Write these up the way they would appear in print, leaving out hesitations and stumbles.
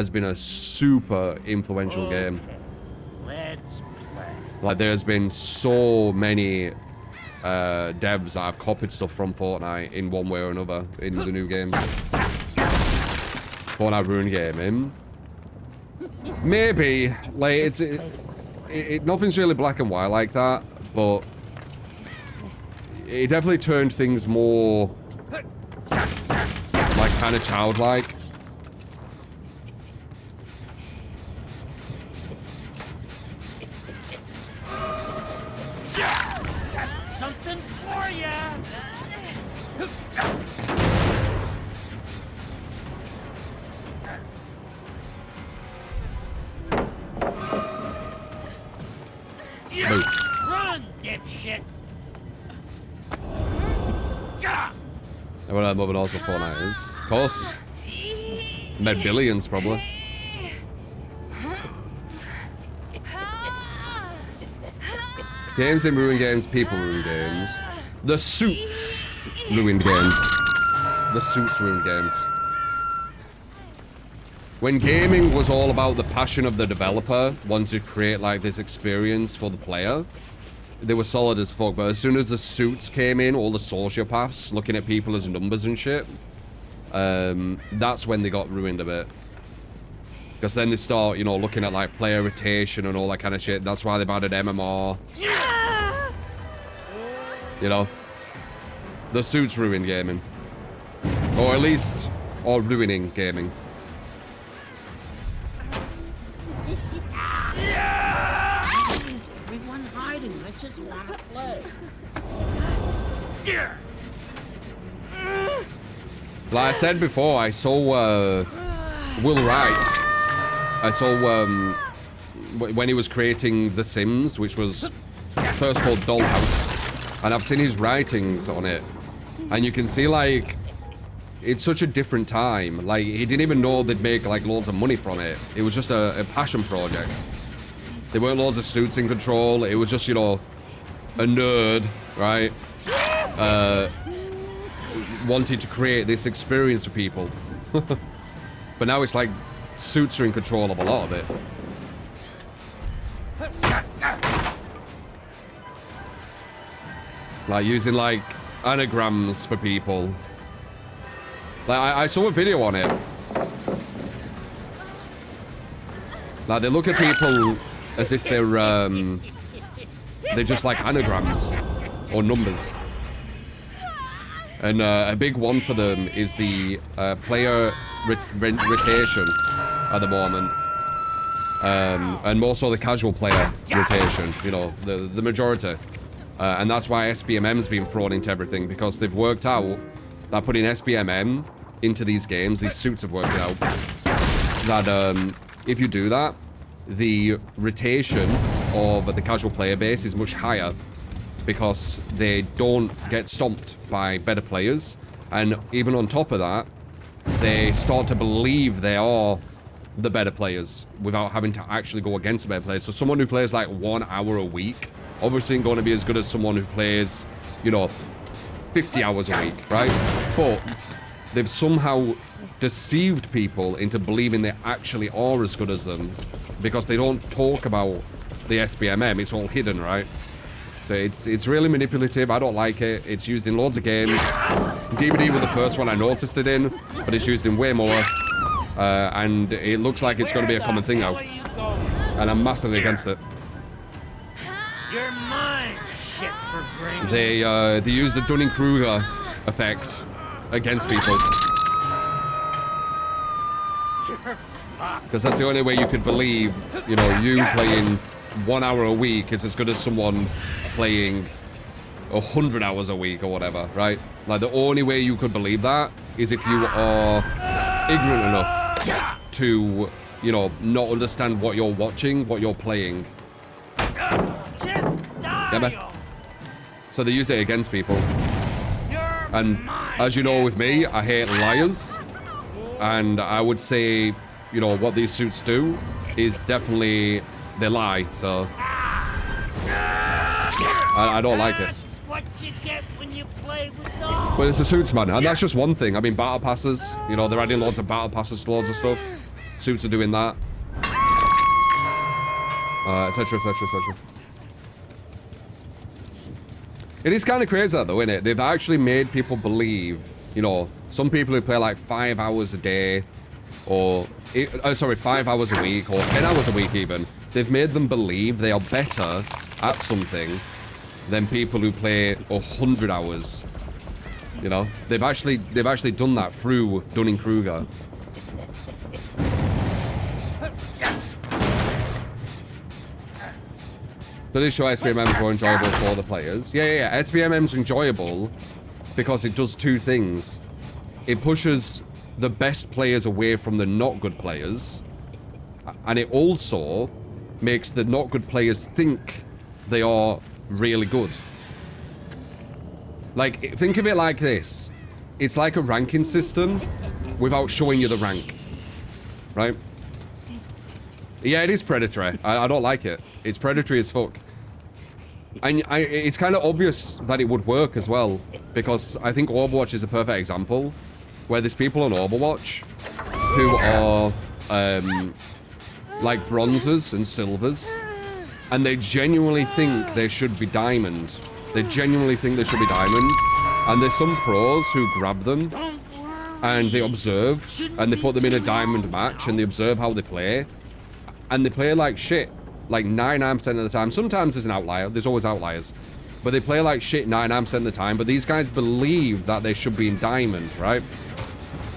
has been a super influential game. Let's play. Like, there's been so many devs that have copied stuff from Fortnite in one way or another in the new games. Fortnite ruined gaming. Maybe, like, nothing's really black and white like that, but it definitely turned things more, like, kind of childlike. Something for ya. Boom. Run, dipshit. Everyone knows what Fortnite is. Of course. Made billions, probably. Games didn't ruin games, people ruin games. The suits ruined games. The suits ruined games. When gaming was all about the passion of the developer, wanting to create like this experience for the player, they were solid as fuck. But as soon as the suits came in, all the sociopaths looking at people as numbers and shit, that's when they got ruined a bit. Because then they start, you know, looking at like player rotation and all that kind of shit. That's why they've added MMR. You know, the suits ruined gaming, or at least, or ruining gaming. Is everyone hiding? I just want to play. Like I said before, I saw Will Wright. I saw when he was creating The Sims, which was first called Dollhouse, and I've seen his writings on it, and you can see like it's such a different time. Like, he didn't even know they'd make like loads of money from it. It was just a passion project. There weren't loads of suits in control. It was just, you know, a nerd, right? Wanted to create this experience for people. But now it's like suits are in control of a lot of it. Like using like anagrams for people. Like I saw a video on it. Like they look at people as if they're just like anagrams or numbers. And a big one for them is the player rotation at the moment. And more so the casual player rotation, you know, the majority. And that's why Sbmm's been thrown into everything, because they've worked out that putting Sbmm into these games, these suits have worked out, that if you do that, the rotation of the casual player base is much higher, because they don't get stomped by better players. And even on top of that, they start to believe they are the better players without having to actually go against the better players. So someone who plays like 1 hour a week obviously ain't going to be as good as someone who plays, you know, 50 hours a week, right? But they've somehow deceived people into believing they actually are as good as them, because they don't talk about the Sbmm. It's all hidden, right? So it's really manipulative. I don't like it. It's used in loads of games. DVD was the first one I noticed it in, but it's used in way more. And it looks like it's going to be a common thing now. And I'm massively against it. You're mine, shit for brain. They use the Dunning-Kruger effect against people. Because that's the only way you could believe, you know, you playing 1 hour a week is as good as someone playing 100 hours a week or whatever, right? Like, the only way you could believe that is if you are ignorant enough to, you know, not understand what you're watching, what you're playing. Yeah, man. So they use it against people. And as you know with me, I hate liars. And I would say, you know, what these suits do is definitely they lie, so I don't like it. What you get when you play with dogs. But it's the suits, man, and that's just one thing. I mean, battle passes, you know, they're adding loads of battle passes to loads of stuff. Suits are doing that. Etc, etc, etc. It is kind of crazy that though, isn't it? They've actually made people believe, you know, some people who play like 5 hours a day, or, sorry, 5 hours a week, or 10 hours a week even. They've made them believe they are better at something than people who play 100 hours. You know, they've actually done that through Dunning-Kruger. Does it show SBMM's more enjoyable for the players? Yeah. SBMM's enjoyable because it does two things. It pushes the best players away from the not good players, and it also makes the not good players think they are really good. Like, think of it like this. It's like a ranking system without showing you the rank. Right? Yeah, it is predatory. I don't like it. It's predatory as fuck. And it's kind of obvious that it would work as well, because I think Overwatch is a perfect example, where there's people on Overwatch who are like bronzes and silvers, and they genuinely think they should be diamond. They genuinely think they should be diamond, and there's some pros who grab them and they observe, and they put them in a diamond match, and they observe how they play, and they play like shit, like 99% of the time. Sometimes there's an outlier, there's always outliers, but they play like shit 99% of the time, but these guys believe that they should be in diamond, right?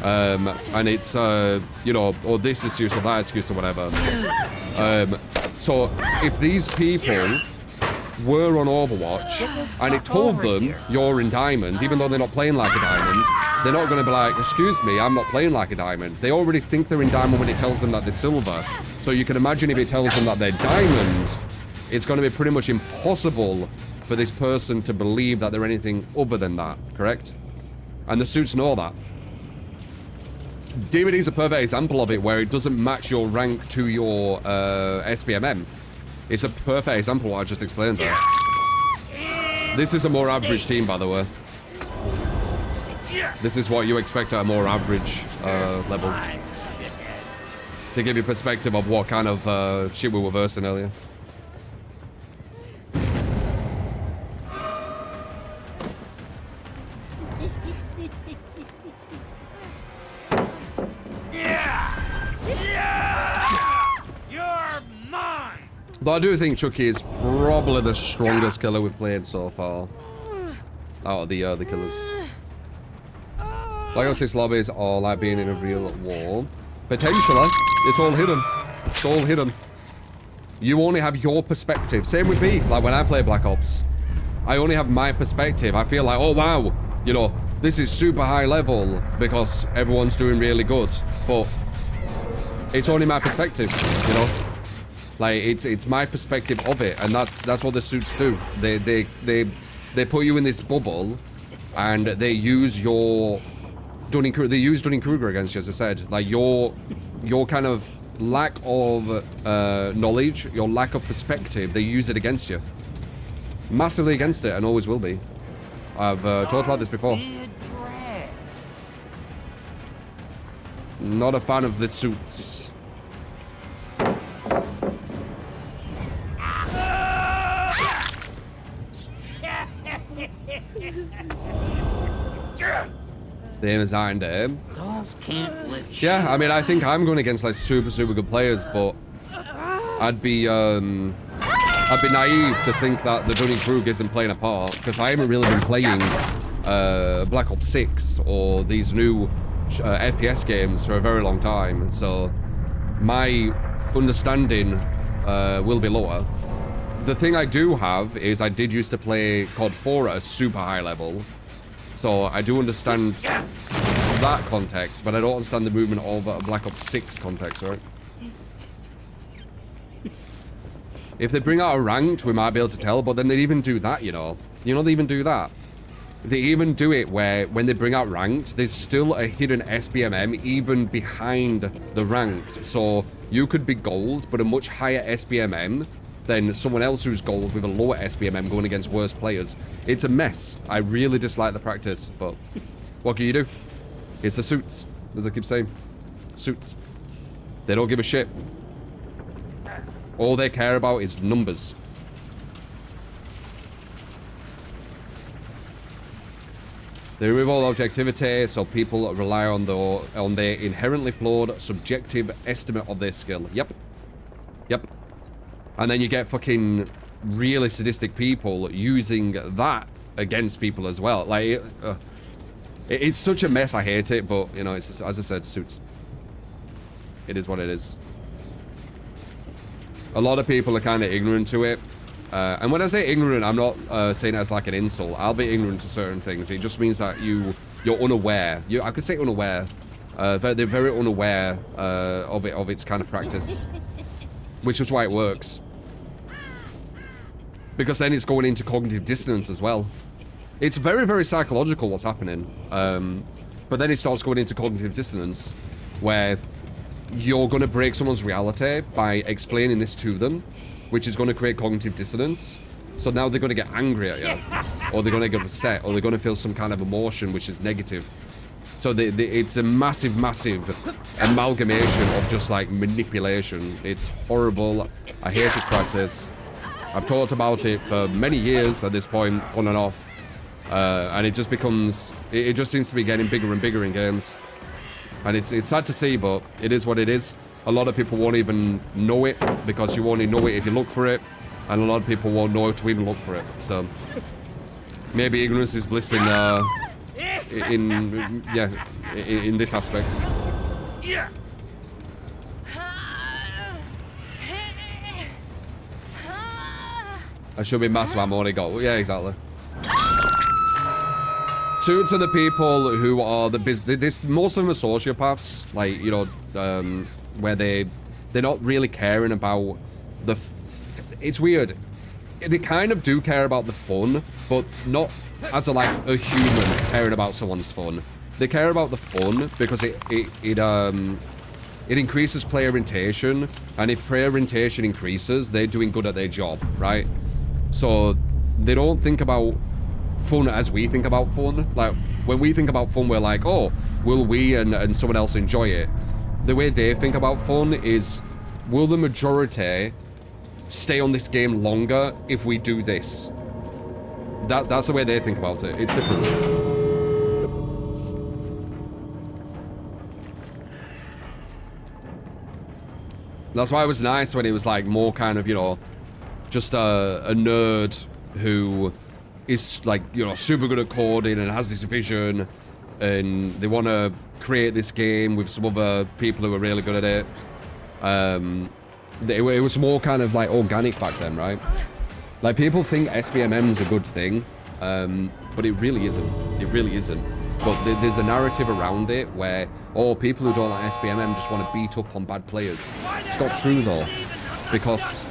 And it's, you know, or this excuse or that excuse or whatever. So if these people were on Overwatch and it told them you're in diamond, even though they're not playing like a diamond, they're not going to be like, excuse me, I'm not playing like a diamond. They already think they're in diamond when it tells them that they're silver. So you can imagine if it tells them that they're diamond, it's going to be pretty much impossible for this person to believe that they're anything other than that, correct? And the suits know that. DVD is a perfect example of it, where it doesn't match your rank to your SBMM. It's a perfect example of what I just explained there. This is a more average team, by the way. This is what you expect at a more average level. To give you perspective of what kind of shit we were versing earlier. Though I do think Chucky is probably the strongest killer we've played so far. Out of the killers. Like 6 lobbies are like being in a real war. Potentially. It's all hidden. It's all hidden. You only have your perspective. Same with me. Like when I play Black Ops, I only have my perspective. I feel like, oh wow, you know, this is super high level because everyone's doing really good. But it's only my perspective, you know? Like it's my perspective of it, and that's what the suits do. They put you in this bubble, and they use your Dunning-Kruger against you, as I said. Like your kind of lack of knowledge, your lack of perspective, they use it against you. Massively against it, and always will be. I've talked about this before. Not a fan of the suits. The aim is iron to aim. Yeah, I mean, I think I'm going against like super good players, but I'd be naive to think that the Dunning-Kruger isn't playing a part, because I haven't really been playing Black Ops 6 or these new FPS games for a very long time, so my understanding will be lower. The thing I do have is I did used to play COD 4 at a super high level, so I do understand that context, but I don't understand the movement of a Black Ops 6 context, right? If they bring out a ranked, we might be able to tell, but then they even do that, you know. You know they even do that. They even do it where, when they bring out ranked, there's still a hidden SBMM even behind the ranked. So you could be gold, but a much higher SBMM than someone else who's gold with a lower SBMM going against worse players. It's a mess. I really dislike the practice, but what can you do? It's the suits, as I keep saying. Suits. They don't give a shit. All they care about is numbers. They remove all objectivity, so people rely on their inherently flawed subjective estimate of their skill. Yep. Yep. And then you get fucking really sadistic people using that against people as well. Like, it's such a mess. I hate it, but you know, it's just, as I said, suits. It is what it is. A lot of people are kind of ignorant to it. And when I say ignorant, I'm not saying it as like an insult. I'll be ignorant to certain things. It just means that you're unaware. I could say unaware. They're very unaware of its kind of practice, which is why it works. Because then it's going into cognitive dissonance as well. It's very, very psychological what's happening. But then it starts going into cognitive dissonance, where you're going to break someone's reality by explaining this to them, which is going to create cognitive dissonance. So now they're going to get angry at you, or they're going to get upset, or they're going to feel some kind of emotion which is negative. So it's a massive, massive amalgamation of just like manipulation. It's horrible. I hate its practice. I've talked about it for many years at this point, on and off. And it just becomes, it just seems to be getting bigger and bigger in games. And it's sad to see, but it is what it is. A lot of people won't even know it, because you only know it if you look for it. And a lot of people won't know to even look for it. So maybe ignorance is bliss in this aspect. I should be massive. I'm already got. Yeah, exactly. To the people who are most of them are sociopaths, like, you know, where they're not really caring about the. It's weird. They kind of do care about the fun, but not as a human caring about someone's fun. They care about the fun because it increases player orientation, and if player orientation increases, they're doing good at their job, right? So they don't think about fun as we think about fun. Like, when we think about fun, we're like, oh, will we and someone else enjoy it? The way they think about fun is, will the majority stay on this game longer if we do this? That's the way they think about it. It's different. That's why it was nice when it was like more kind of, you know, just a nerd who is like, you know, super good at coding and has this vision, and they want to create this game with some other people who are really good at it. It was more kind of like organic back then, right? Like, people think SBMM's a good thing, but it really isn't. It really isn't. But there's a narrative around it where, oh, people who don't like SBMM just want to beat up on bad players. It's not true though, because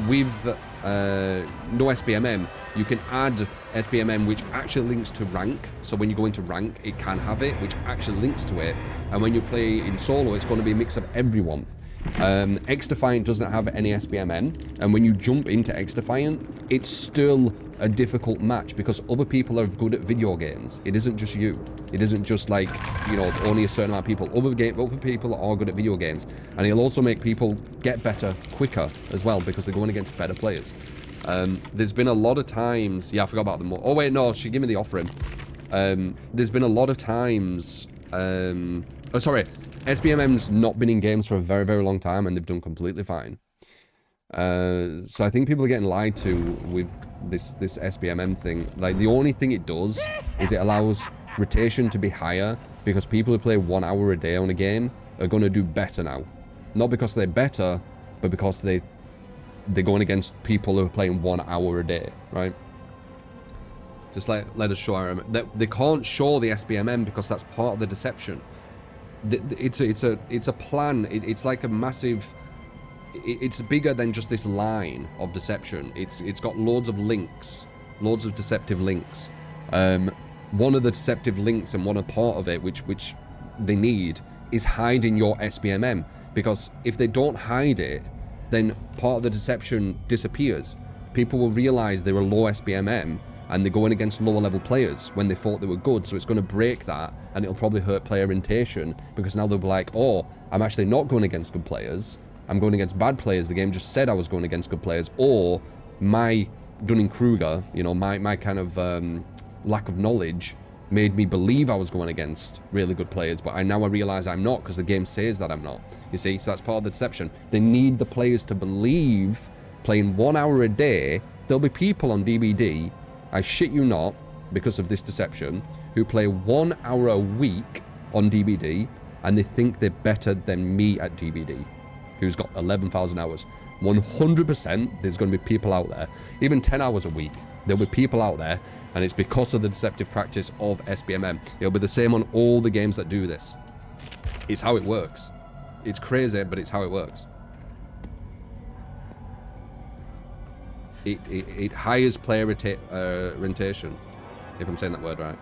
with no SBMM, you can add SBMM which actually links to rank. So when you go into rank, it can have it, which actually links to it. And when you play in solo, it's going to be a mix of everyone. X-Defiant doesn't have any SBMM, and when you jump into X-Defiant, it's still a difficult match because other people are good at video games. It isn't just you. It isn't just like, you know, only a certain amount of people. Other people are good at video games, and it'll also make people get better quicker as well because they're going against better players. There's been a lot of times. Yeah, I forgot about them. Oh wait, no, she gave me the offering. There's been a lot of times. Oh, sorry. SBMM's not been in games for a very, very long time, and they've done completely fine. So I think people are getting lied to with this SBMM thing. Like, the only thing it does is it allows rotation to be higher, because people who play 1 hour a day on a game are going to do better now. Not because they're better, but because they're going against people who are playing 1 hour a day, right? Just let us show our... They can't show the SBMM because that's part of the deception. It's a plan. It's like a massive... It's bigger than just this line of deception. It's got loads of links, loads of deceptive links. One of the deceptive links, and one a part of it, which they need, is hiding your SBMM. Because if they don't hide it, then part of the deception disappears. People will realize they're a low SBMM, and they're going against lower level players when they thought they were good. So it's going to break that, and it'll probably hurt player orientation, because now they'll be like, oh, I'm actually not going against good players. I'm going against bad players. The game just said I was going against good players. Or my Dunning-Kruger, you know, my kind of lack of knowledge made me believe I was going against really good players, but I realize I'm not, because the game says that I'm not. You see, so that's part of the deception. They need the players to believe, playing 1 hour a day. There'll be people on DBD, I shit you not, because of this deception, who play 1 hour a week on DBD, and they think they're better than me at DBD, who's got 11,000 hours. 100% there's going to be people out there, even 10 hours a week, there'll be people out there, and it's because of the deceptive practice of SBMM. It'll be the same on all the games that do this. It's how it works. It's crazy, but it's how it works. It hires player orientation, if I'm saying that word right.